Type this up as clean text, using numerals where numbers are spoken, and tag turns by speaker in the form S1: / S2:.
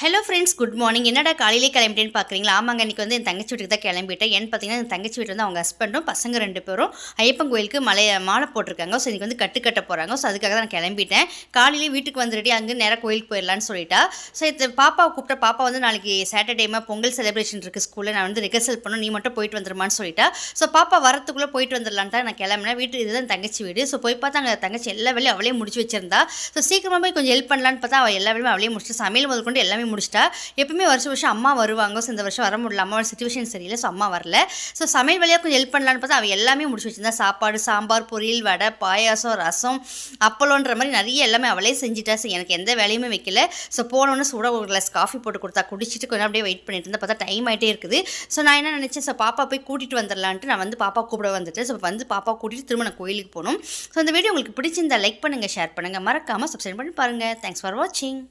S1: Hello friends, good morning. என்னடா காலையிலே கிளம்பிட்டேன்னு பார்க்குறீங்களா? ஆமாங்க, இன்றைக்கி வந்து என் தங்கச்சி வீட்டுக்கு தான் கிளம்பிட்டேன். ஏன்னு பார்த்தீங்கன்னா, என் தங்கச்சி வீட்டில் வந்து அவங்க ஹஸ்பண்டும் பசங்க 2 பேரும் ஐயப்பன் கோயிலுக்கு மாலை போட்டிருக்காங்க. ஸோ இன்றைக்கி வந்து கட்ட போகிறாங்க. ஸோ அதுக்காக தான் நான் கிளம்பிட்டேன். காலையிலே வீட்டுக்கு வந்து ரெடி அங்கே நேராக கோயிலுக்கு போயிடலான்னு சொல்லிட்டா. ஸோ இது பாப்பாவை கூப்பிட்ட பாப்பா வந்து நாளைக்கு சாட்டர்டேமா பொங்கல் செலிப்ரேஷன் இருக்குது ஸ்கூலில், நான் வந்து ரிகர்சல் பண்ணணும், நீ மட்டும் போயிட்டு வந்துருமான்னு சொல்லிட்டா. ஸோ பாப்பா வரத்துக்குள்ளே போயிட்டு வந்துடலான்னு தான் நான் கிளம்பினேன். வீட்டு இதுதான் தங்கச்சி வீடு. ஸோ போய் பார்த்தா அங்கே தங்கச்சி எல்லா வேலையும் அவளே முடிச்சு வச்சிருந்தா. ஸோ சீக்கிரமாக போய் கொஞ்சம் ஹெல்ப் பண்ணலான்னு பார்த்தா அவள் எல்லா வேலையும் அவளே முடிச்சுட்டு சமையல் முதல் கொண்டு எல்லாமே முடிச்சிட்டா. எப்பவுமே வருஷம் அம்மா வருவாங்க. ஸோ இந்த வருஷம் வர முடியல, அம்மாவோட சிச்சுவேஷன் சரியில்லை. ஸோ அம்மா வரல. ஸோ சமையல் வழியாக கொஞ்சம் ஹெல்ப் பண்ணலான்னு பார்த்தா அவள் எல்லாமே முடிச்சு வச்சிருந்தா. சாப்பாடு, சாம்பார், பொரியல், வடை, பாயாசம், ரசம், அப்பளம்ன்ற மாதிரி நிறைய எல்லாமே அவளே செஞ்சுட்டா. ஸோ எனக்கு எந்த வேலையுமே வைக்கல. ஸோ போனோன்னு சூடாக ஒரு கிளாஸ் காஃபி போட்டு கொடுத்தா. குடிச்சிட்டு கொஞ்சம் அப்படியே வெயிட் பண்ணிட்டு இருந்தால் பார்த்தா டைம் ஆகிட்டே இருக்குது. ஸோ நான் என்ன நினச்சேன், ஸோ பாப்பா போய் கூட்டிகிட்டு வந்துடலான்ட்டு நான் வந்து பாப்பா கூப்பிட வந்துட்டு. ஸோ வந்து பாப்பா கூட்டிகிட்டு திரும்ப நான் கோயிலுக்கு போகணும். ஸோ இந்த வீடியோ உங்களுக்கு பிடிச்சிருந்தா லைக் பண்ணுங்கள், ஷேர் பண்ணுங்கள், மறக்காமல் சப்ஸ்கிரைப் பண்ணி பாருங்கள். தேங்க்ஸ் ஃபார் வாட்சிங்.